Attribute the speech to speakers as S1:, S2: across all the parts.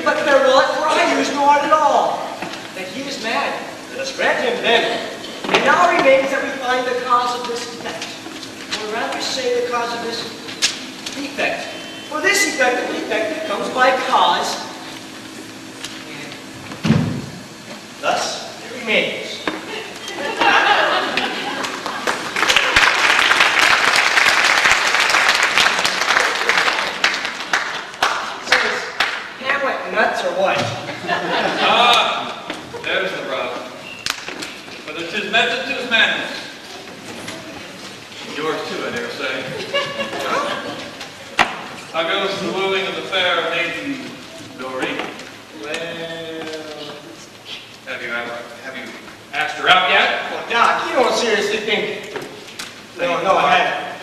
S1: but farewell, for I use no art at all. That he is mad, let us grant him then. It now remains that we find the cause of this effect, or rather say the cause of this defect. For this effect, the defect comes by cause, and thus it remains. Nuts or what?
S2: There's the rub. Whether it's his method to his madness. Yours too, I dare say. How goes the wooing of the fair maiden, Doreen?
S1: Well,
S2: have you asked her out yet?
S1: Well, Doc, you don't seriously think... No, I haven't.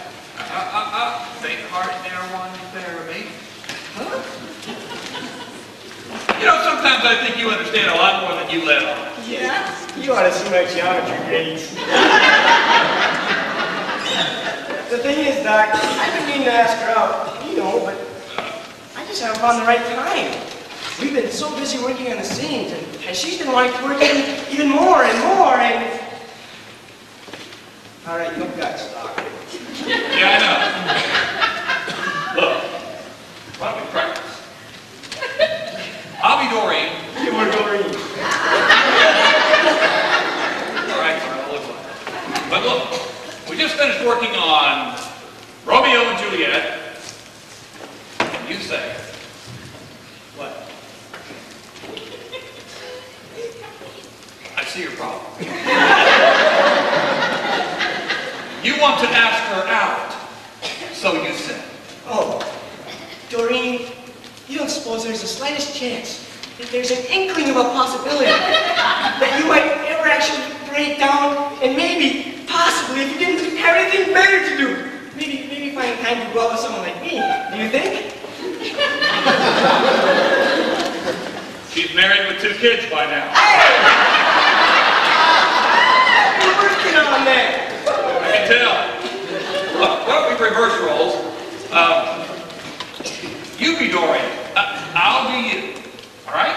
S2: Faint heart ne'er won fair maiden.
S1: Huh?
S2: You know, sometimes I think you understand a lot more than you let on.
S1: Yeah? You ought to see my geometry grades. The thing is, Doc, I've been meaning to ask her out, you know, but I just haven't found the right time. We've been so busy working on the scenes, and she's been wanting to work even more and more, and... All right, no guts, Doc.
S2: Yeah, I know. Look, why don't we practice? I'll be Doreen.
S1: You were Doreen.
S2: All right, I'll look like it. But look, we just finished working on Romeo and Juliet. And you say, what? I see your problem. You want to ask her out, so you say.
S1: Oh, Doreen, you don't suppose there's the slightest chance that there's an inkling of a possibility that you might ever actually break down and maybe, possibly, if you didn't have anything better to do, maybe find time to go out with someone like me. Do you think?
S2: She's married with 2 kids by now.
S1: Hey! You're working on that.
S2: I can tell. Look, why don't we reverse roles? You be Doreen. I'll be you. All right?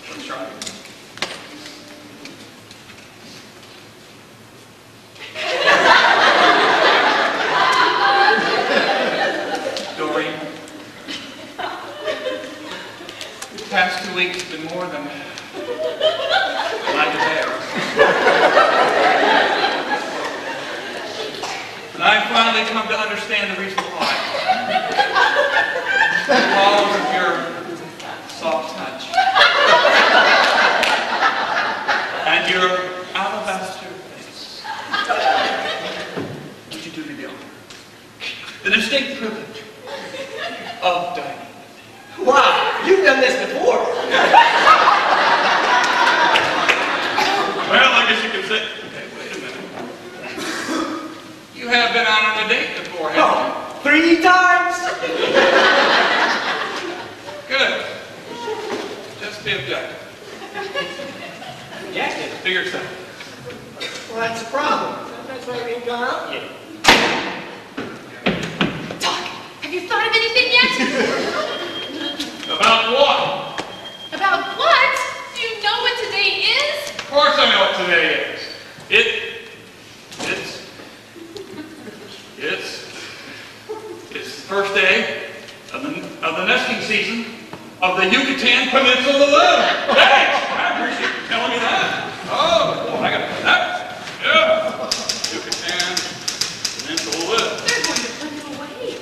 S2: Let's try. Doreen, the past 2 weeks have been more than I could bear. And I've finally come to understand the reason why. Because of your soft touch. And your alabaster face. Would you do me the honor? The distinct privilege of dining.
S1: Wow, you've done this before.
S2: Well, I guess you could say... Okay, wait a minute. You have been out on a date before, haven't you?
S1: 3 times?
S2: Good. Just be objective.
S1: Objective?
S2: To yourself.
S1: Well, that's the problem. That's why we ain't gone out yet.
S3: Doc, have you thought of anything yet?
S2: About what?
S3: About what? Do you know what today is?
S2: Of course I know what today is. It's the first day of the nesting season of the Yucatan Peninsula loon. Thanks! I appreciate you telling me that. Oh, boy, I got to do that. Yeah. Yucatan Peninsula loon.
S3: They're going to put it away.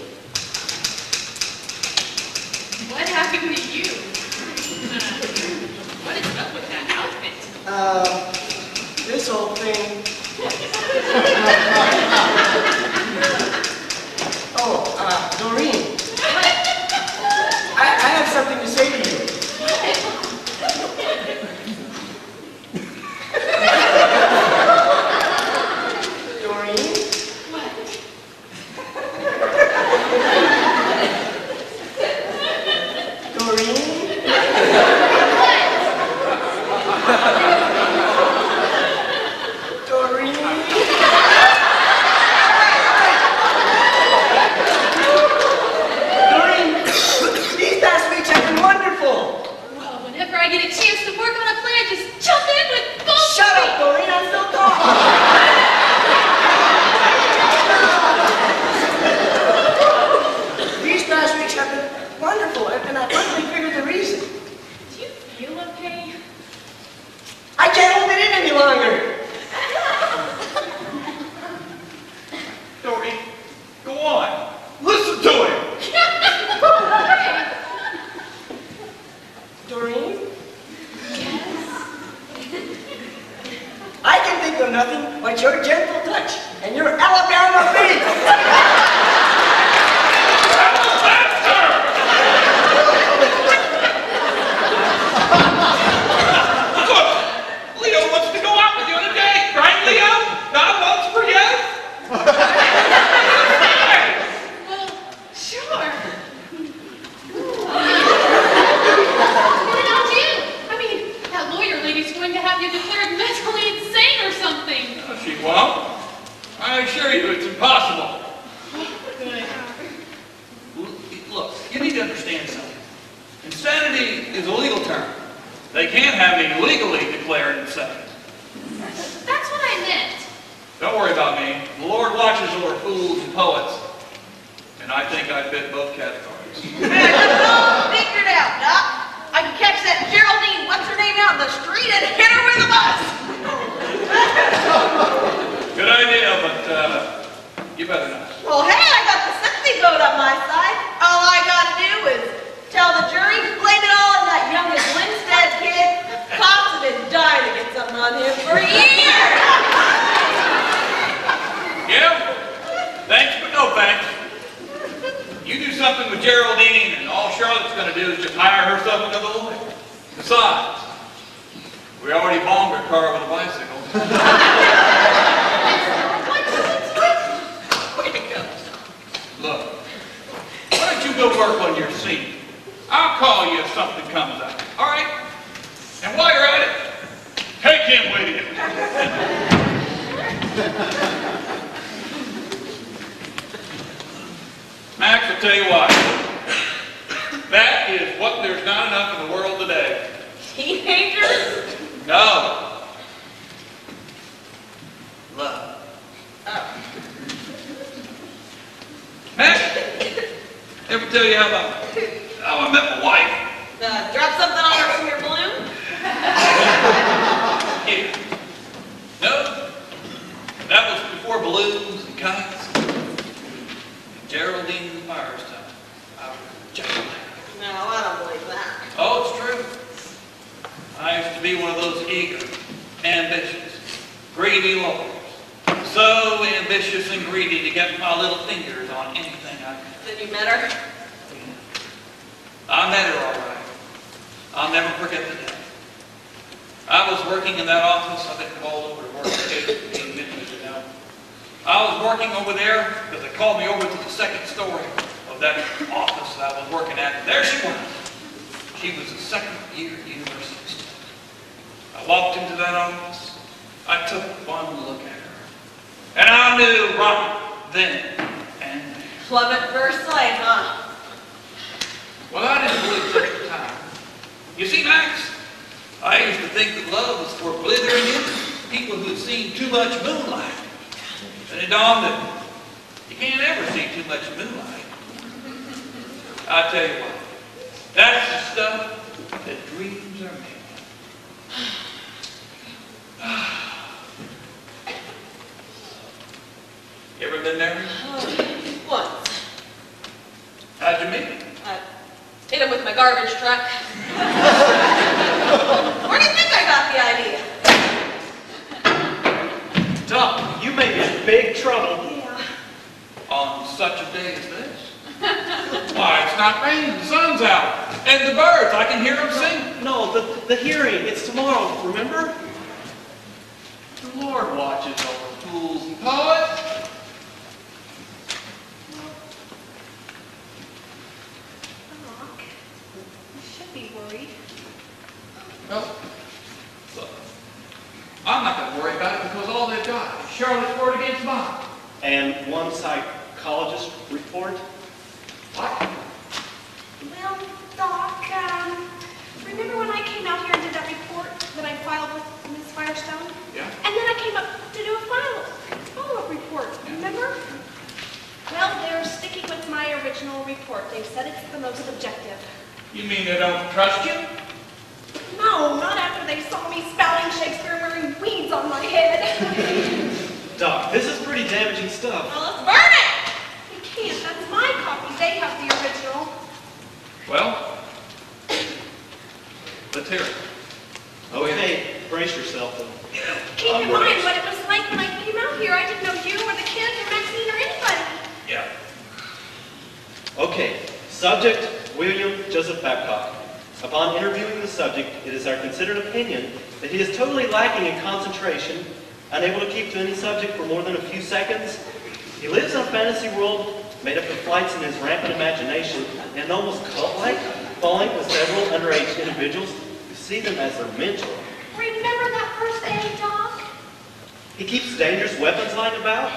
S3: What happened to you? What is up with that outfit?
S1: This whole thing... Doreen. I have something to say to you.
S2: It's impossible. Look, you need to understand something. Insanity is a legal term. They can't have me legally declared insane.
S3: That's what I meant.
S2: Don't worry about me. The Lord watches over fools and poets. And I think I fit both categories.
S4: Man, it's all figured out, Doc. I can catch that Geraldine, what's her name, out in the street and hit her with a bus.
S2: Good idea, but you better not.
S4: Well, hey, I got the sympathy vote on my side. All I gotta do is tell the jury to blame it all on that youngest Winstead kid. Cops have been dying to get something on him for years.
S2: Yeah? Thanks, but no thanks. You do something with Geraldine, and all Charlotte's going to do is just hire herself another lawyer. Besides, we already bombed her car with a bicycle.
S4: Way to go.
S2: Look, why don't you go work on your scene? I'll call you if something comes up, all right? And while you're at it, take him with you. Max, I'll tell you what. That is what there's not enough in the world today.
S4: Teenagers?
S2: No. Love.
S4: Oh.
S2: Max, ever tell you how I met my wife?
S4: Drop something on her from your balloon?
S2: Yeah. No. That was before balloons and kites. Geraldine and Firestone. I was just
S4: No, I don't believe that.
S2: Oh, it's true. I used to be one of those eager, ambitious, greedy lawyers. So ambitious and greedy to get my little fingers on anything I could.
S4: Then you met her?
S2: I met her all right. I'll never forget the day. I was working in that office. I've been called over to work 15 minutes ago. I was working over there because they called me over to the second story of that office that I was working at. And there she was. She was a second-year university student. I walked into that office. I took one look at her. And I knew right then and there.
S4: Love at first sight, huh?
S2: Well, I didn't believe it at the time. You see, Max, I used to think that love was for blithering people who'd seen too much moonlight. And it dawned that you can't ever see too much moonlight. I tell you what, that's the stuff that dreams are made of. You ever been married?
S4: Once.
S2: How'd you meet?
S4: I hit him with my garbage truck. Where do you think I got the idea?
S1: Doc, you may be in big trouble.
S4: Yeah.
S2: On such a day as this? Why, it's not raining, the sun's out. And the birds, I can hear them sing.
S1: No, the hearing, it's tomorrow, remember?
S2: The Lord watches over fools and poets.
S3: Doc, you should be worried.
S2: No. Look, I'm not going to worry about it because all they've got is Charlotte's word against mine.
S1: And one psychologist report?
S2: What?
S3: Well, Doc, remember when I came out here and did that report that I filed with Miss Firestone?
S2: Yeah?
S3: And then I came up to do a follow-up report, remember? Well, they're sticking with my original report. They said it's the most objective.
S2: You mean they don't trust you?
S3: No, not after they saw me spouting Shakespeare wearing weeds on my head.
S1: Doc, this is pretty damaging stuff.
S4: Well, let's burn it!
S3: You can't. That's my copy. They have the original.
S2: Well, let's hear it.
S1: Okay, brace yourself then.
S3: Keep in mind what it was like when I came out here. I didn't know you or the kids or Maxine or anybody.
S2: Yeah.
S1: Okay, subject, William Joseph Babcock. Upon interviewing the subject, it is our considered opinion that he is totally lacking in concentration, unable to keep to any subject for more than a few seconds. He lives in a fantasy world made up of flights in his rampant imagination and almost cult-like, falling with several underage individuals who see them as their mentor.
S3: Remember that first day, Doc?
S1: He keeps dangerous weapons lying about.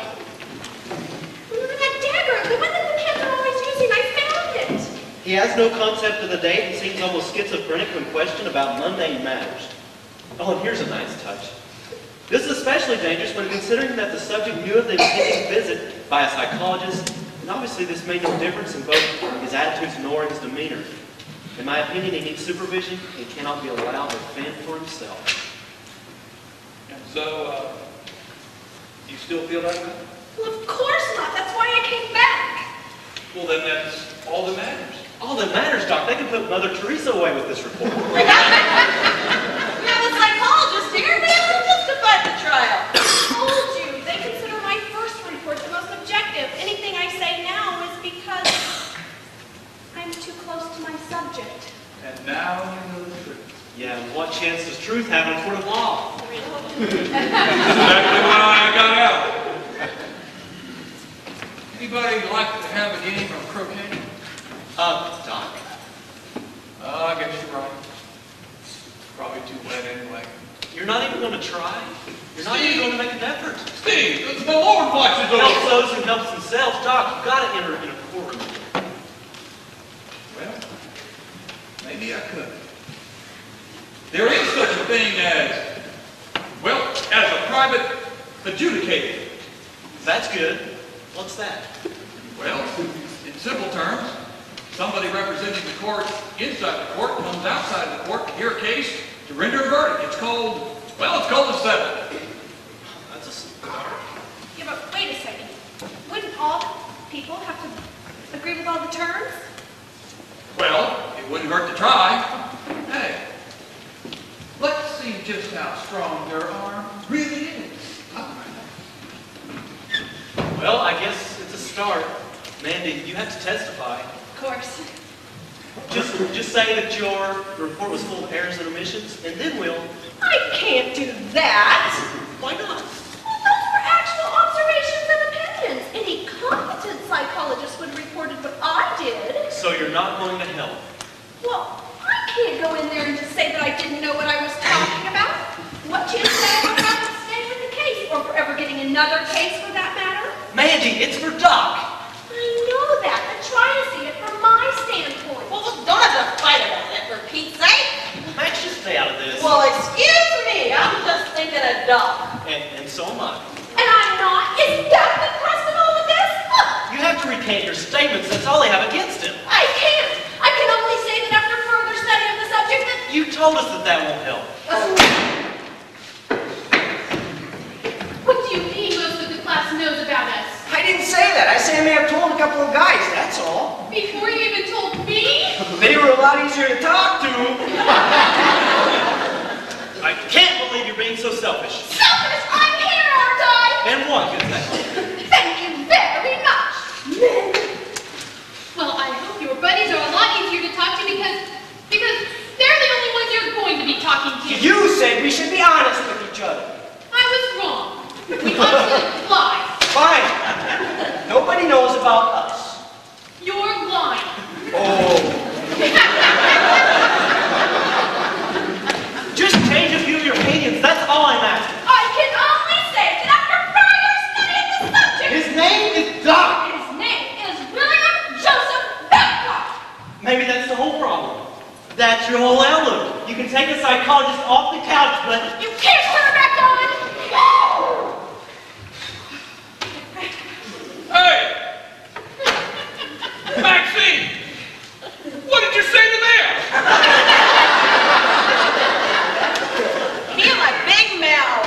S5: He has no concept of the date and seems almost schizophrenic when questioned about mundane matters. Oh, and here's a nice touch. This is especially dangerous when considering that the subject knew of the impending visit by a psychologist, and obviously this made no difference in both his attitudes nor his demeanor. In my opinion, he needs supervision and cannot be allowed to fend for himself.
S2: And so, you still feel that way?
S3: Well, of course not. That's why I came back.
S2: Well, then that's all that matters.
S5: All that matters, Doc, they can put Mother Teresa away with this report.
S4: We have a psychologist here. They will justify the trial.
S3: I told you, they consider my first report the most objective. Anything I say now is because I'm too close to my subject.
S2: And now you know the truth.
S5: Yeah, and what chance does truth have in a court of law?
S2: That's exactly why I got out. Anybody like to have a game of croquet?
S5: Doc.
S2: I guess you're right. Probably too wet anyway.
S5: You're not even going to try? You're not even going to make an effort?
S2: Steve, the Lord watches
S5: Help
S2: over.
S5: those who help themselves. Doc, you've got to enter in a courtroom.
S2: Well, maybe I could. There is such a thing as, well, as a private adjudicator.
S5: That's good. What's that?
S2: Well, in simple terms, somebody representing the court inside the court comes outside the court to hear a case to render a verdict. It's called a settlement.
S5: That's a start.
S3: Yeah, but wait a second. Wouldn't all the people have to agree with all the terms?
S2: Well, it wouldn't hurt to try. Hey, let's see just how strong your arm really is.
S5: Well, I guess it's a start. Mandy, you have to testify.
S3: Of course.
S5: Just say that your report was full of errors and omissions, and then we'll...
S3: I can't do that.
S5: Why not?
S3: Well, those were actual observations and opinions. Any competent psychologist would have reported what I did.
S5: So you're not going to help?
S3: Well, I can't go in there and just say that I didn't know what I was talking about. What chance did I have to stay with the case, or for ever getting another case for that matter?
S5: Mandy, it's for Doc.
S3: I know that, but try to see it from my standpoint.
S4: Well, don't have to fight about it, for Pete's sake.
S5: Max, just stay out of this.
S4: Well, excuse me. I'm just thinking of Doc.
S5: And so am I.
S3: And I'm not. Is that the crust of all of this? Look,
S5: You have to recant your statements. That's all they have against him.
S3: I can't. I can only say that after further study of the subject that...
S5: You told us that won't help.
S6: What do you mean most of the class knows about us?
S1: I didn't say that. I said I may have told a couple of guys, that's all.
S6: Before you even told me?
S1: They were a lot easier to talk to.
S5: I can't believe you're being so selfish.
S3: Selfish, I'm here, aren't I?
S5: And what? Good thing.
S3: Thank you very much. Men.
S6: Well, I hope your buddies are a lot easier to talk to because they're the only ones you're going to be talking to.
S1: You said we should be honest with each other.
S6: I was wrong. We constantly lie.
S1: Fine. Nobody knows about us.
S6: You're lying.
S1: Oh. Just change a few of your opinions. That's all I'm asking.
S3: I can only say that after further study of the subject...
S1: His name is Doc.
S3: His name is William Joseph Babcock.
S5: Maybe that's the whole problem. That's your whole outlook. You can take a psychologist off the couch, but...
S3: You can't put her back on.
S2: Hey! Maxine! What did you say to them?
S4: Me and my big mouth.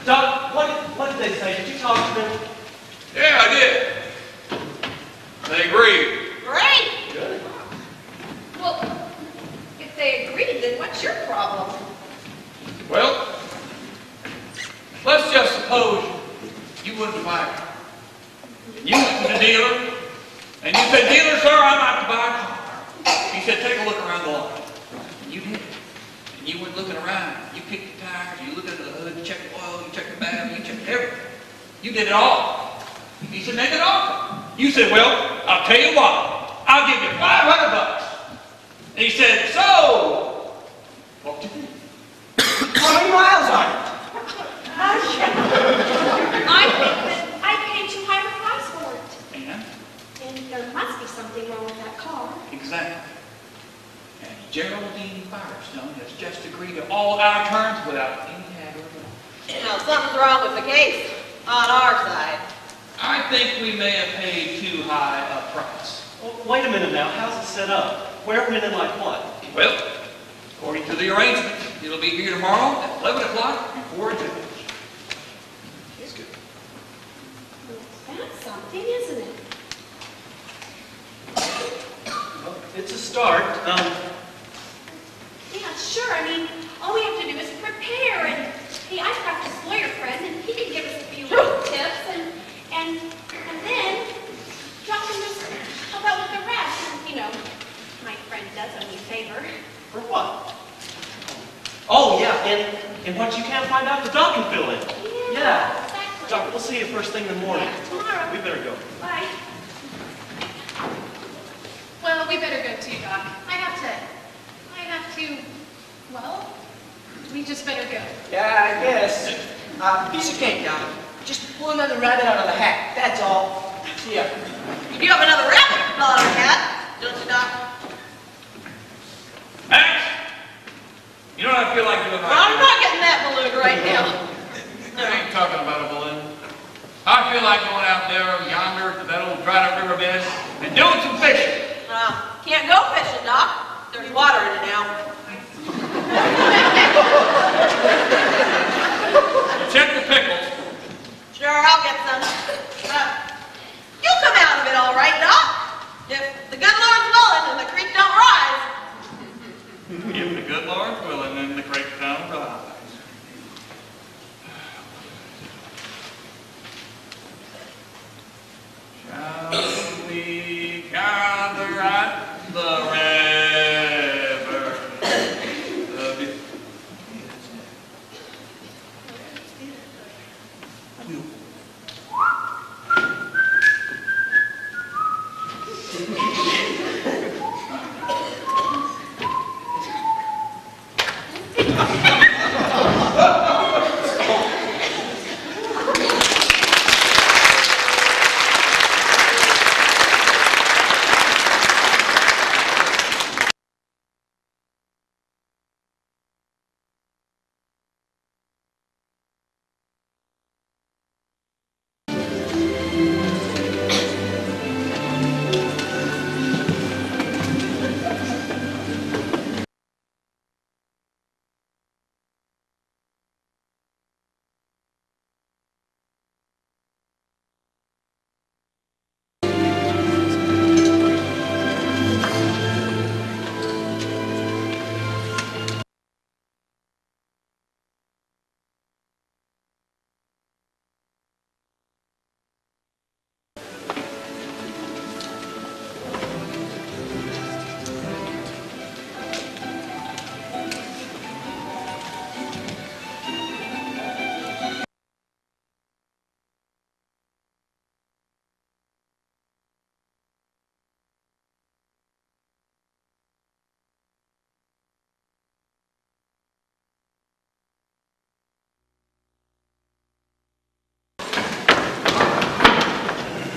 S5: Doc, what did they say? Did you talk to them?
S2: Yeah, I did. They agreed.
S4: Great.
S5: Good.
S3: Well, if they agreed, then what's your problem?
S2: Well, let's just suppose you went to buy a car. You went to the dealer, and you said, "Dealer, sir, I'd like to buy a car." He said, "Take a look around the lot." And you did. And you went looking around. You kicked the tires, you looked under the hood, you checked the oil, you checked the valve, you checked everything. You did it all. He said, "Make an offer." You said, "Well, I'll tell you what. I'll give you $500. And he said, "So, what do you think?"
S1: How many miles are it?
S3: I think that I paid too high a price for it.
S2: And
S3: And there must be something wrong with that car.
S2: accidentally. And Geraldine Firestone has just agreed to all our terms without any haggling.
S4: Now, something's wrong with the case on our side.
S2: I think we may have paid too high a price.
S5: Well, wait a minute now. How's it set up? Where, when, and like what?
S2: Well, according to the arrangement, it'll be here tomorrow at 11 o'clock before a judge.
S5: That's good.
S3: That's something, isn't it?
S5: Well, it's a start.
S3: Yeah, sure. I mean, all we have to do is prepare. And hey, I've got this lawyer friend, and he can give us a few tips, and then Doc can just help out with the rest. And, you know, my friend does owe me a favor.
S5: For what? Oh, yeah, and what you can't find out, the doc can fill in. Yeah.
S3: Exactly.
S5: Doc, we'll see you first thing in the morning.
S3: Yeah, tomorrow.
S5: We better go.
S3: Bye.
S6: Well, we better go too, Doc. I have to, well, we just better go.
S1: Yeah, I guess. Piece of cake, Doc. Just pull another rabbit out of the hat. That's all. See ya.
S4: You have another rabbit to pull out of the hat, don't you, Doc?
S2: Max! You know what I feel like doing
S4: Well,
S2: right
S4: I'm not getting that balloon right now.
S2: I ain't talking about a balloon. I feel like going out there yonder to that old dried up river bed and doing some fishing.
S4: Can't go fishing, Doc. There's water in it now.
S2: Check the pickles.
S4: Sure, I'll get some. You'll come out of it all right, Doc. If the good Lord's willing and the creek don't rise.
S2: If the good Lord's willing, then the creek don't rise. Shall we gather at the river?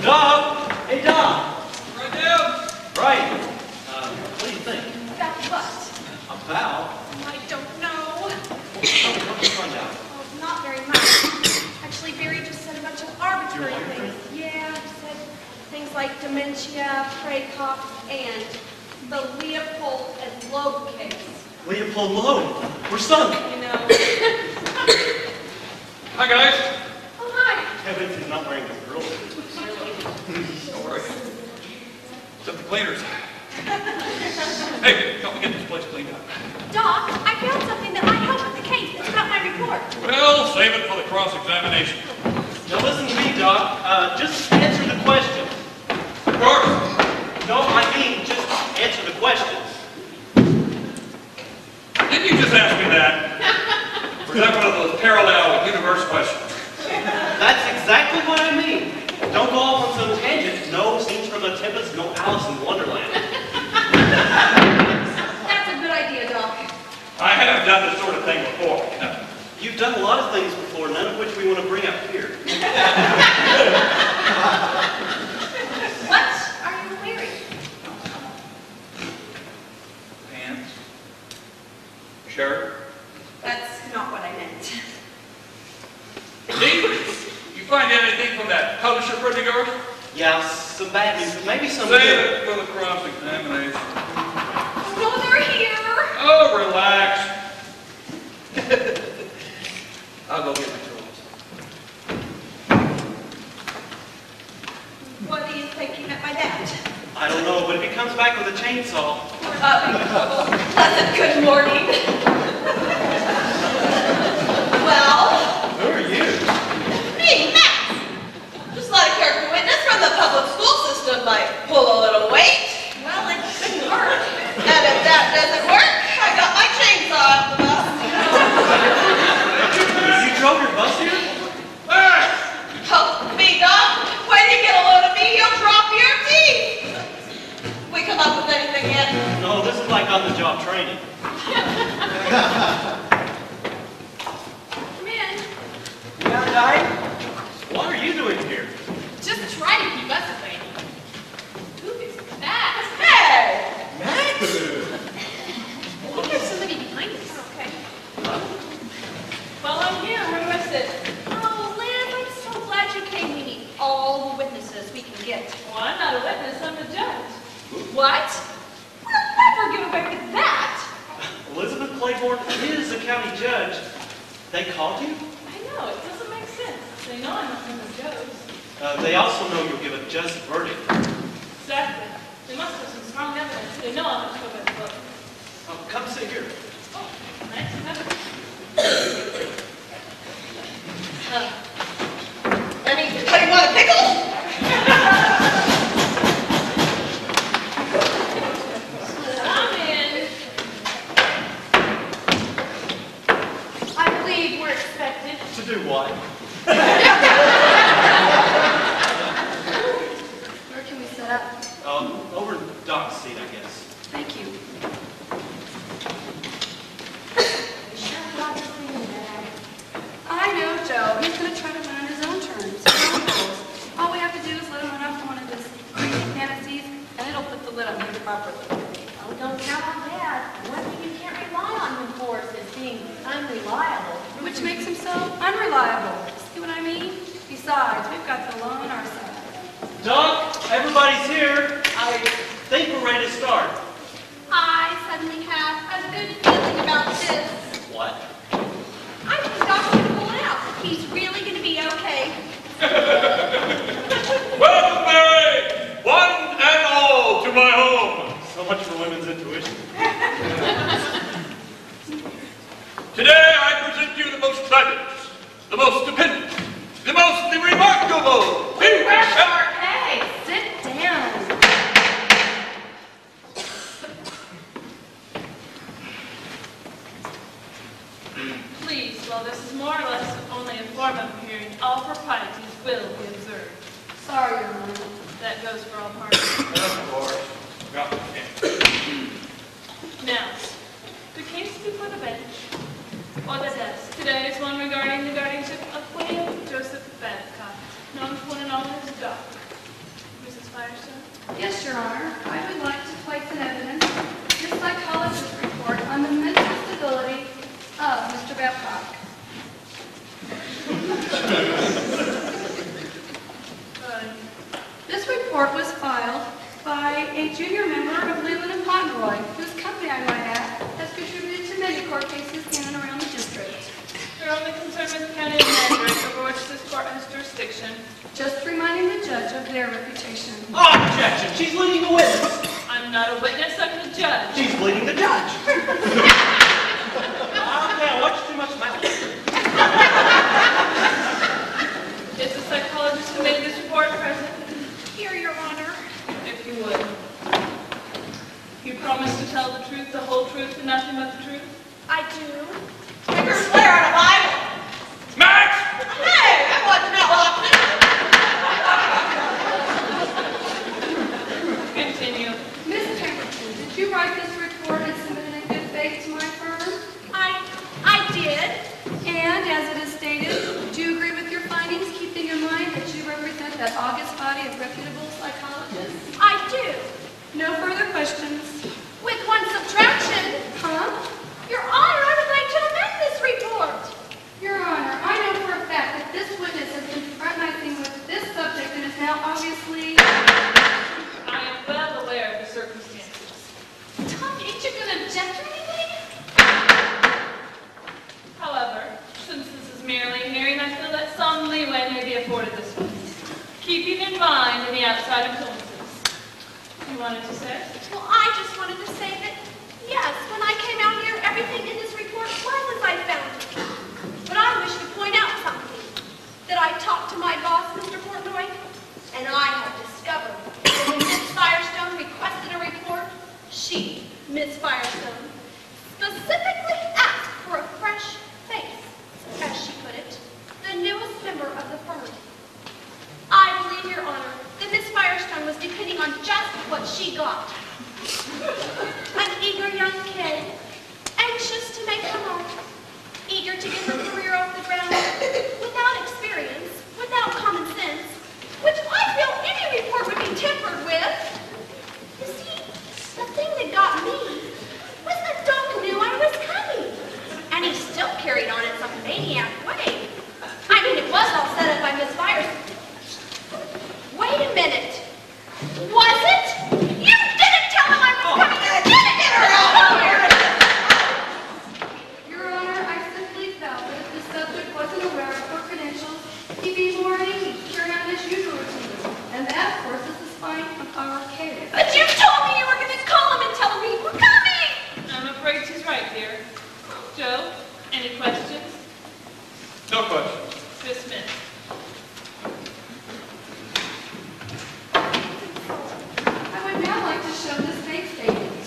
S5: Doc! Hey, Doc!
S2: Right down.
S5: Right. What do you think?
S3: About what?
S5: About?
S3: I don't know.
S5: What's the rundown?
S3: Oh, not very much. Actually, Barry just said a bunch of arbitrary
S5: Your lawyer
S3: things. Yeah, he said things like dementia, Praycox, and the Leopold and Loeb case.
S5: Leopold Loeb. We're sunk.
S3: You know.
S2: Hi, guys.
S3: Oh, hi.
S5: Kevin is not wearing his girl suit.
S2: Don't worry. It's up to cleaners. Hey, help me get this place cleaned up.
S3: Doc, I found something that might help with the case. It's not my report.
S2: Well, save it for the cross-examination.
S5: Now listen to me, Doc. Just answer the questions.
S2: Of course.
S5: No, I mean, just answer the questions.
S2: Didn't you just ask me that? Or is that one of those parallel universe questions?
S5: That's exactly what I mean. Don't go off on some tangent. No scenes from the Tempest, no Alice in Wonderland.
S3: That's a good idea, Doc.
S2: I have done this sort of thing before.
S5: You've done a lot of things before, none of which we want to bring up here. Yeah, some bad news, but maybe some
S2: Save
S5: good.
S2: it for the cross-examination.
S3: No, they're here.
S2: Oh, relax. I'll go get my tools.
S4: What do you think you met my dad?
S5: I don't know, but if he comes back with a chainsaw,
S4: We're not in trouble. Pleasant good morning. Well,
S5: who are you?
S4: me, Max. Just let a character witness from the public school system might pull a little weight.
S3: Well, it couldn't work.
S4: And if that doesn't work, I got my chainsaw out the bus.
S5: You drove your bus here?
S2: Hey!
S4: Help me, Doc. When you get a load of me, you'll drop your teeth. We come up with anything yet?
S5: No, this is like on-the-job training.
S3: Come in.
S1: Yeah, Di?
S5: What are you doing here?
S6: Just try to keep us away. Who is that?
S4: Hey!
S1: Max?
S6: I think there's somebody behind us.
S3: Okay.
S4: Well, I'm here. Where do I sit?
S3: Oh, Liz, I'm so glad you came. We need all the witnesses we can get.
S4: Well, I'm not a witness. I'm a judge.
S3: What? We'll never get away with that.
S5: Elizabeth Claiborne is a county judge. They called you?
S4: I know. It doesn't make sense. They know I'm not one of Joe's.
S5: They also know you'll give a just verdict.
S4: Exactly. They must have some strong evidence. They know I'm not sure by the book.
S5: Oh, come sit here.
S4: Oh, nice to have anybody want a pickle? I'm in.
S3: I believe we're expected.
S5: To do what?
S3: Where can we set up?
S5: Over in Doc's seat, I guess.
S3: Thank you. I know Joe. He's going to try to run on his own terms. His own rules. All we have to do is let him run off one of his crazy fantasies, and it'll put the lid on him properly.
S7: Oh, don't count on that. One thing you can't rely on him for is being unreliable.
S3: Which makes him so unreliable. See what I mean? Besides, we've got the law on our side.
S5: Doc, everybody's here. I think we're ready to start.
S3: I suddenly have a good feeling about this.
S5: What?
S3: I think Doc's going to pull it out. He's really going to be okay.
S2: Welcome, Mary! One and all to my home.
S5: So much for women's intuition.
S2: Today I present you the most fabulous, the most stupendous, the most remarkable.
S3: Hey, sit down.
S4: Please, while this is more or less only a form of hearing, all proprieties will be observed.
S3: Sorry, Your Honor.
S4: That goes for all parties.
S2: Of course. Got the king.
S4: Now, the case before the bench, or the desk, today is one regarding the guardianship of William Joseph Babcock, known to one and all as Doc. Mrs. Firestone?
S3: Yes, Your Honor. I would like to place in evidence your psychologist's report on the mental stability of Mr. Babcock. This report was filed by a junior member of Leland and Pomeroy, whose company, I might add, has contributed to many court cases in and around the district.
S4: You're only concerned with the county administrators over which this court has jurisdiction.
S3: Just reminding the judge of their reputation.
S5: Objection! She's leading the witness.
S4: I'm not a witness, I'm the judge.
S5: She's leading the judge. Now, watch too much mouth.
S4: Is the psychologist who made this report present?
S3: Here, Your Honor.
S4: If you would. You promise to tell the truth, the whole truth, and nothing but the truth?
S3: I do.
S4: You're swear on a Bible.
S2: Max!
S4: Hey, that wasn't that often. Continue.
S3: Miss Pemberton, did you write this report and submit it in good faith to my firm?
S7: I did.
S3: And as it is stated, do you agree with your findings, keeping in mind that you represent that august body of reputable psychologists?
S7: I do.
S3: No further questions.
S7: With one subtraction.
S3: Huh?
S7: Your Honor, I would like to amend this report.
S3: Your Honor, I know for a fact that this witness has been fraternizing with this subject and is now obviously
S8: obviously, I am well aware of the circumstances.
S3: Tom, ain't you gonna object or anything?
S8: However, since this is merely a hearing, I feel that some leeway may be afforded this one, keeping in mind any outside influences. You wanted to say?
S3: Well, I just wanted to say that, yes, when I came out here, everything in this report was as I found it. But I wish to point out something, that I talked to my boss, Mr. Portnoy, and I have discovered that when Miss Firestone requested a report, she, Miss Firestone, specifically asked for a fresh face, as she put it, the newest member of the firm. I believe, Your Honor, that Miss Firestone was depending on just what she got. An eager young kid, anxious to make her mark, eager to get her career off the ground, without experience, without common sense, which I feel any report would be tempered with. You see, the thing that got me was that Doc knew I was coming, and he still carried on in some maniac way. I mean, it was all set up by Miss Firestone. Wait a minute. Was it? You didn't tell him I was coming. You didn't get her out of here.
S6: Your Honor, I simply felt that if the subject wasn't aware of her credentials, he'd be more at ease, carry on his usual routine. And that, of course, is the spine of our case.
S3: But you told me you were going to call him and tell him we were coming.
S8: I'm afraid she's right, dear. Joe, any questions?
S2: No questions.
S8: Dismissed.
S6: I would now like to show this bank statement.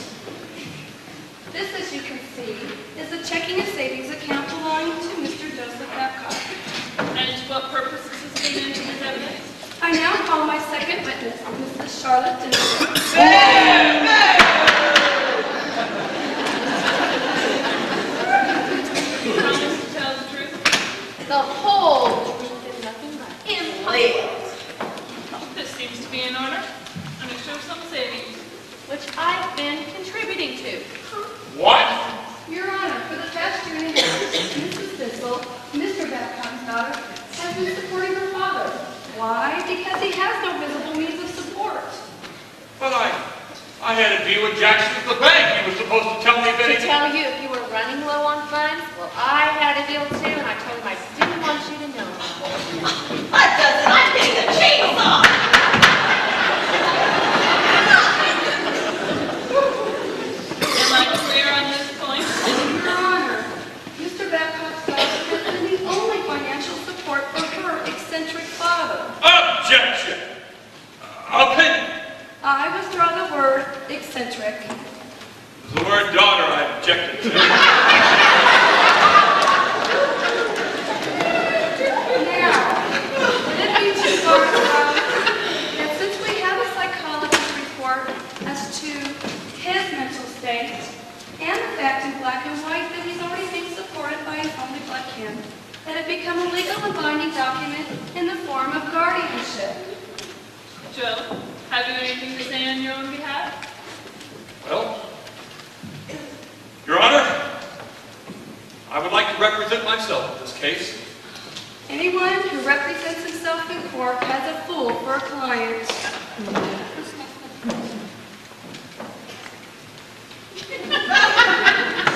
S6: This, as you can see, is a checking and savings account belonging to Mr. Joseph Babcock.
S8: And to what purposes is being entered as evidence?
S6: I now call my second witness, Mrs. Charlotte Denison.
S8: Promise to tell the truth?
S6: The whole truth and nothing but.
S3: Impossible.
S8: This seems to be in order, and it shows some savings.
S6: Which I've been contributing to.
S2: What?
S6: Your Honor, for the past year and a half, Mrs. Bissell, Mr. Babcock's daughter, has been supporting her father. Why? Because he has no visible means of support.
S2: But I had a deal with Jackson at the bank. He was supposed to tell me that
S7: To
S2: he...
S7: tell you if you were running low on funds, well, I had a deal too, and I told him I didn't want you to know.
S4: That does it. I'm getting the chainsaw.
S8: Am I clear on this point?
S6: Your Honor, Mr. Babcock's daughter has been the only financial support for her eccentric father.
S2: Objection! Opinion!
S6: I withdraw the word eccentric.
S2: It's the word daughter I objected to.
S6: Now, would it be too far to go that since we have a psychologist report as to his mental state and the fact in black and white that he's already being supported by his only blood kin, that it become a legal and binding document in the form of guardianship?
S8: Joe, have you anything to say on your own behalf?
S2: Well, Your Honor, I would like to represent myself in this case.
S6: Anyone who represents himself in court has a fool for a client.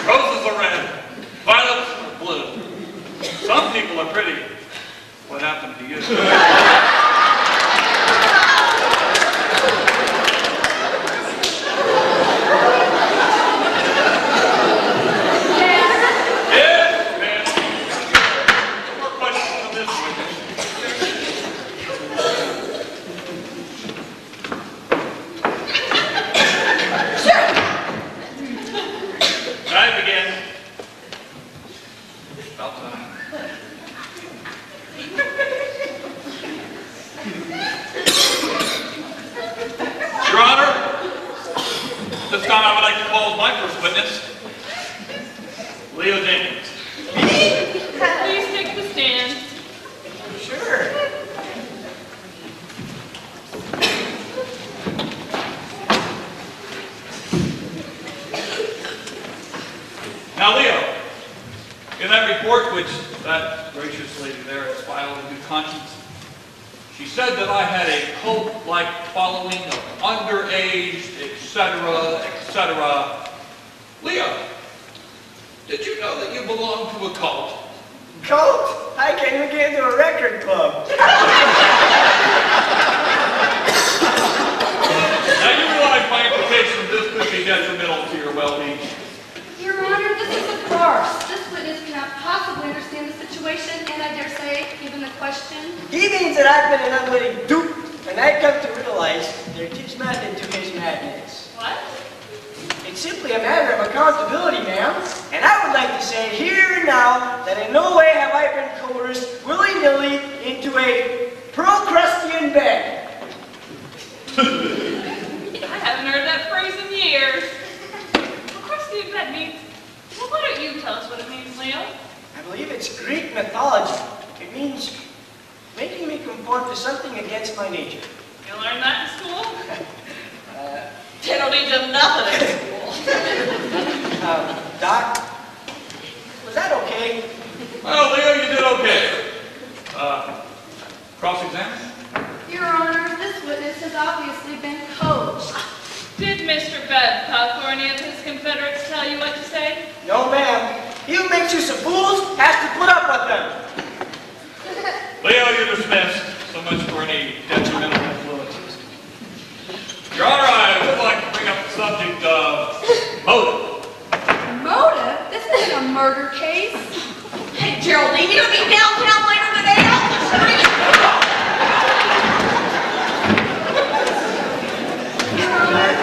S2: Roses are red, violets are blue. Some people are pretty. What happened to you? Yes, ma'am. More questions on this witness? I begin. About time. Your Honor, this time I would like to call as my first witness, Leo Jenkins.
S8: Please take the stand.
S1: Sure.
S2: Now, Leo, in that report which that gracious lady there has filed in good conscience, She said that I had a cult-like following of underage, etc., etc. Leo, did you know that you belong to a cult?
S1: Cult? I can't even get into a record club.
S2: Now you realize my implication of this could be detrimental to your well-being.
S6: Your Honor, this is a farce. This witness cannot possibly understand the situation, and I dare say, even the question.
S1: He means that I've been an unwitting dupe, and I've come to realize there is method to his madness.
S8: What?
S1: It's simply a matter of accountability, ma'am. And I would like to say here and now that in no way have I been coerced willy-nilly into a Procrustean bed.
S8: I haven't heard that phrase in years. Procrustean bed means... Well, why don't you tell us what it means, Leo?
S1: I believe it's Greek mythology. It means making me conform to something against my nature.
S8: You learned that in school?
S4: They don't need you nothing at school.
S1: Doc, was that okay?
S2: Well, Leo, you did okay. Cross-examine?
S6: Your Honor, this witness has obviously been coached.
S8: Did Mr. Babcock or any of his confederates tell you what to say?
S1: No, ma'am. He who makes use of fools has to put up with them.
S2: Leo, you're dismissed. So much for any detrimental influences. Your Honor, I would like to bring up the subject of motive.
S6: Motive? This isn't a murder case.
S4: Hey, Geraldine, you gonna be downtown later today out the street?
S6: Your Honor,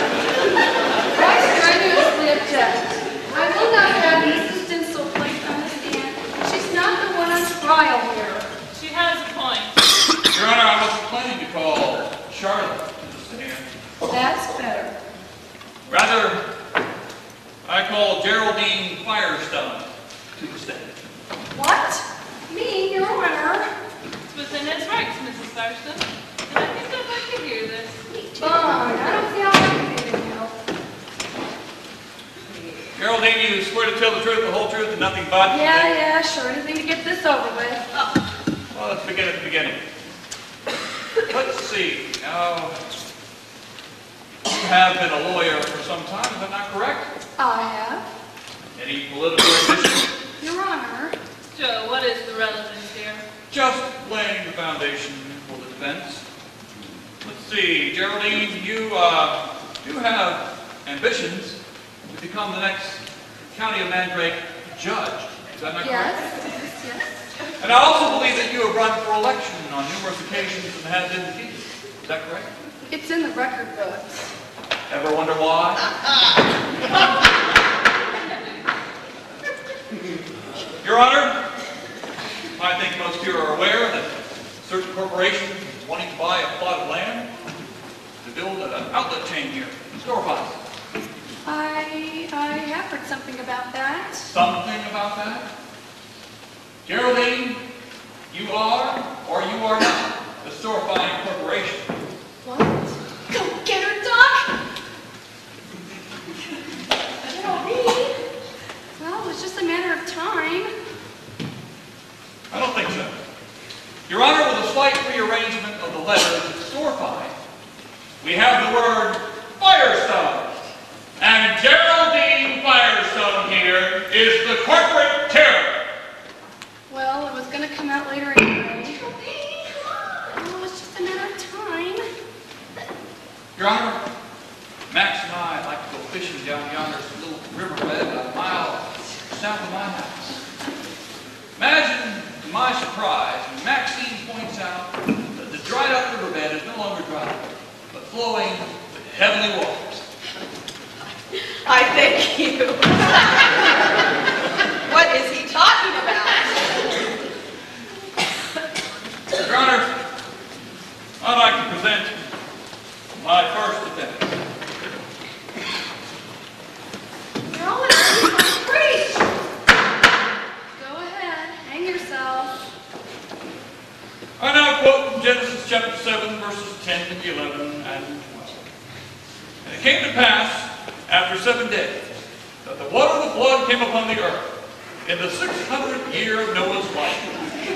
S6: I strenuously object. I will not have Mrs. Dinsel placed on the stand. She's not the one on trial here.
S8: She has a point.
S2: Your Honor, I was planning to call Charlotte to the stand.
S6: That's better.
S2: Rather, I call Geraldine Firestone to the stand.
S6: What? Me, Your Honor?
S8: It's within his rights, Mrs. Firestone. And I think I'd like to hear this.
S6: Fine. I don't see how I can do it now.
S2: Geraldine, you swear to tell the truth, the whole truth, and nothing but?
S6: Yeah, sure. Anything to get this over with.
S2: Well, let's begin at the beginning. Let's see. Now, you have been a lawyer for some time, is that not correct?
S6: I have.
S2: Any political ambition?
S6: Your Honor.
S8: Joe, what is the relevance here?
S2: Just laying the foundation for the defense. Let's see, Geraldine, you do have ambitions to become the next County of Mandrake judge. Is that not correct?
S6: Yes.
S2: And I also believe that you have run for election on numerous occasions and have been defeated. Is that correct?
S6: It's in the record books.
S2: Ever wonder why? Your Honor, I think most here are aware that certain corporations is wanting to buy a plot of land to build an outlet chain here, storefronts.
S6: I have heard something about that.
S2: Something about that? Geraldine, you are, or you are not, a store-buying corporation.
S6: What?
S4: Go get her, Doc!
S6: Geraldine? Well, it was just a matter of time.
S2: I don't think so. Your Honor, with a slight rearrangement of the letters at store-buy, we have the word Firestone. And Geraldine Firestone here is the corporate terror.
S6: Well, it was going to come out later anyway. Well, it was just a matter of time.
S2: Your Honor, Max and I like to go fishing down yonder little riverbed a mile south of my house. Imagine, to my surprise, when Maxine points out that the dried up riverbed is no longer dry, but flowing with heavenly waters.
S4: I thank you. What is he talking about?
S2: Your Honor, I'd like to present my first defense.
S6: You're all in preach. Go ahead, hang yourself.
S2: I now quote from Genesis chapter 7, verses 10 to 11 and 12. And it came to pass, after 7 days, that the water of the flood came upon the earth, in the 600th year of Noah's life,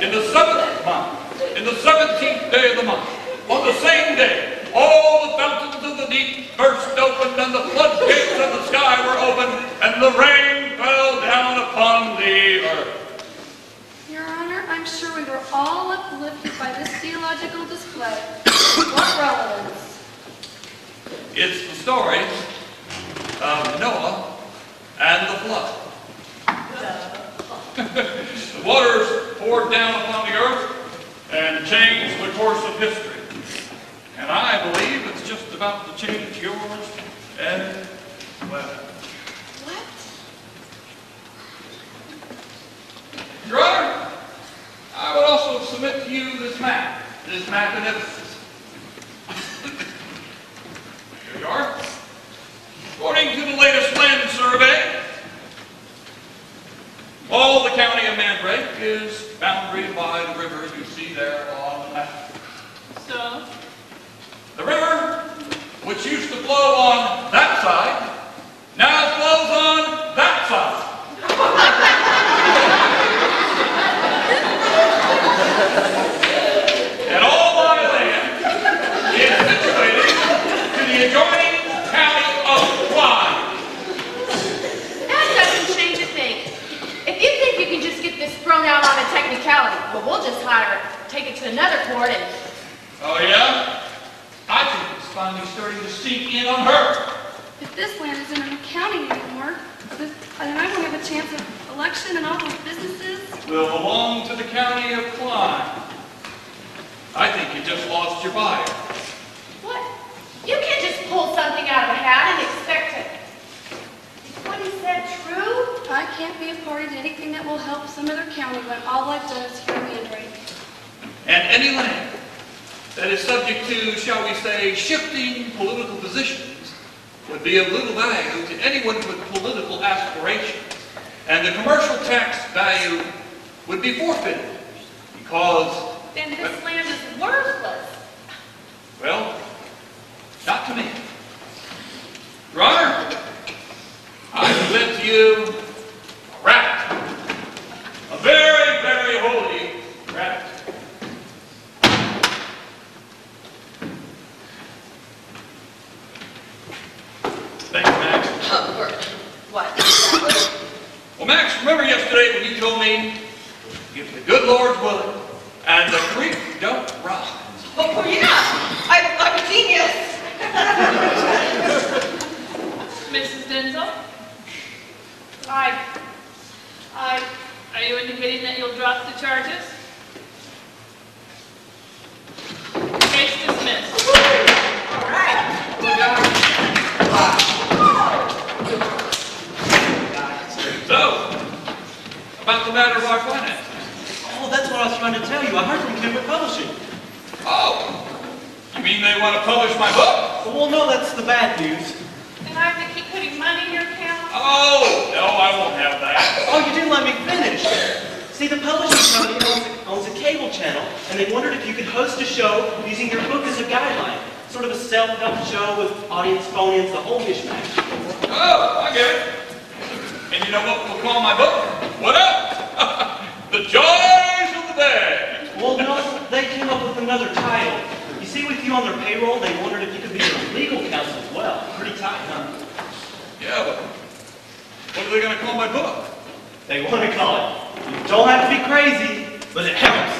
S2: in the 7th month, in the 17th day of the month, on the same day, all the fountains of the deep burst open, and the floodgates of the sky were opened, and the rain fell down upon the earth.
S6: Your Honor, I'm sure we were all uplifted by this theological display. What relevance?
S2: It's the story of Noah and the flood. The waters poured down upon the earth and changed the course of history. And I believe it's just about to change yours and well.
S6: What?
S2: Your Honor, I would also submit to you this map in Ephesus. Here you are. According to the latest land survey, all the county of Mandrake is boundaried by the river you see there on the map.
S8: So,
S2: The river, which used to flow on that side, now flows on that side. And all my land is situated to the adjoining county of Clyde.
S7: That doesn't change a thing. If you think you can just get this thrown out on a technicality, well, we'll just take it to another court and...
S2: Oh yeah? I think it's finally starting to sink in on her.
S6: If this land isn't in the county anymore, then I won't have a chance of election and all those businesses.
S2: Will belong to the county of Clyde. I think you just lost your buyer.
S7: What? You can't just pull something out of a hat and expect it. Is what he said true?
S6: I can't be a party to anything that will help some other county when all I've done is here in Mandrake.
S2: And any land that is subject to, shall we say, shifting political positions would be of little value to anyone with political aspirations. And the commercial tax value would be forfeited because...
S7: Then this land is worthless.
S2: Well, not to me. Your Honor, I present to you a rabbit. A very, very holy rabbit. Thanks, Max.
S4: What?
S2: Well, Max, remember yesterday when you told me, if the good Lord's willing, and the creek don't rise.
S4: Oh, yeah. I'm a genius.
S8: Mrs. Denzel, are you indicating that you'll drop the charges? Case dismissed.
S4: All right.
S2: So, about the matter of our finances.
S5: Oh, that's what I was trying to tell you. I heard from Kimber Publishing.
S2: Oh, you mean they want to publish my book?
S5: Well, no, that's the bad news.
S7: And I have to keep putting money in your account?
S2: Oh, no, I won't have that.
S5: Oh, you didn't let me finish. See, the publishing company owns a cable channel, and they wondered if you could host a show using your book as a guideline. Sort of a self-help show with audience phone-ins, the whole mishmash.
S2: Oh, I get it. And you know what we'll call my book? What up? The Joys of the Day.
S5: Well, no, they came up with another title. You see, with you on their payroll, they wondered if you could be their legal counsel as well. Pretty tight, huh?
S2: Yeah, but what are they going to call my book?
S5: They want to call it. You don't have to be crazy, but it helps.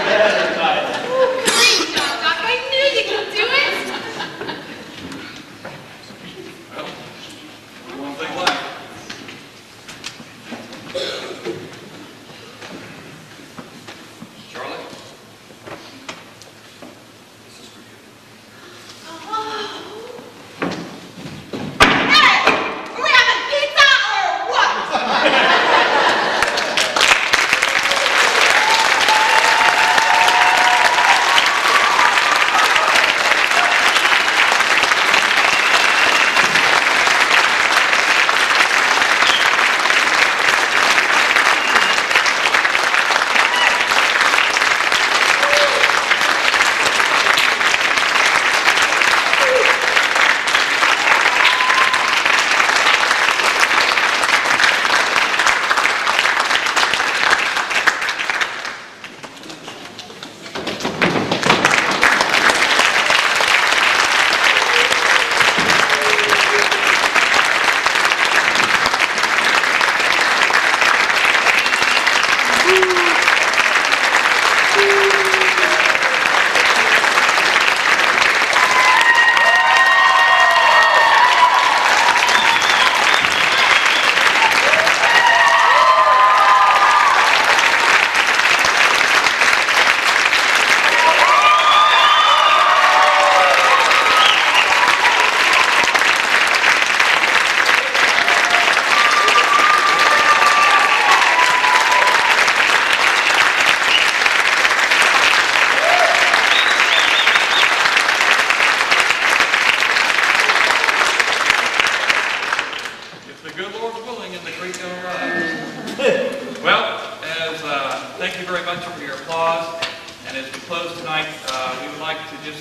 S5: Better title.
S7: Great job, Doc. I knew you could do it.
S2: Well, one thing left. Charlie, this is for you.
S4: Hey! Are we having pizza or what?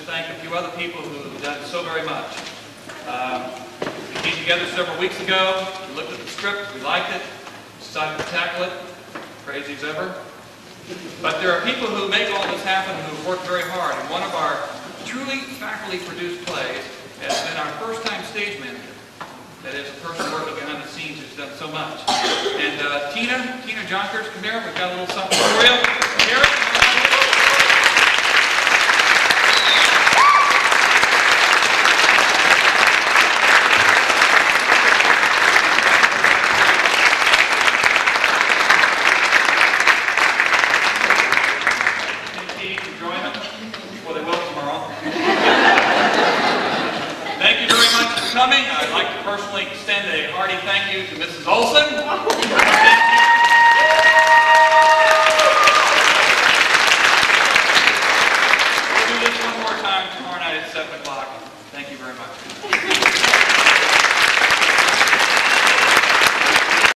S2: thank a few other people who have done so very much. We came together several weeks ago. We looked at the script. We liked it. Decided to tackle it. Crazy as ever. But there are people who make all this happen who have worked very hard. And one of our truly faculty-produced plays has been our first-time stage manager. That is, a person working behind the scenes who's done so much. And Tina Jonkers, come here. We've got a little something for you. Here. Thank you very much for coming. I'd like to personally extend a hearty thank you to Mrs. Olson.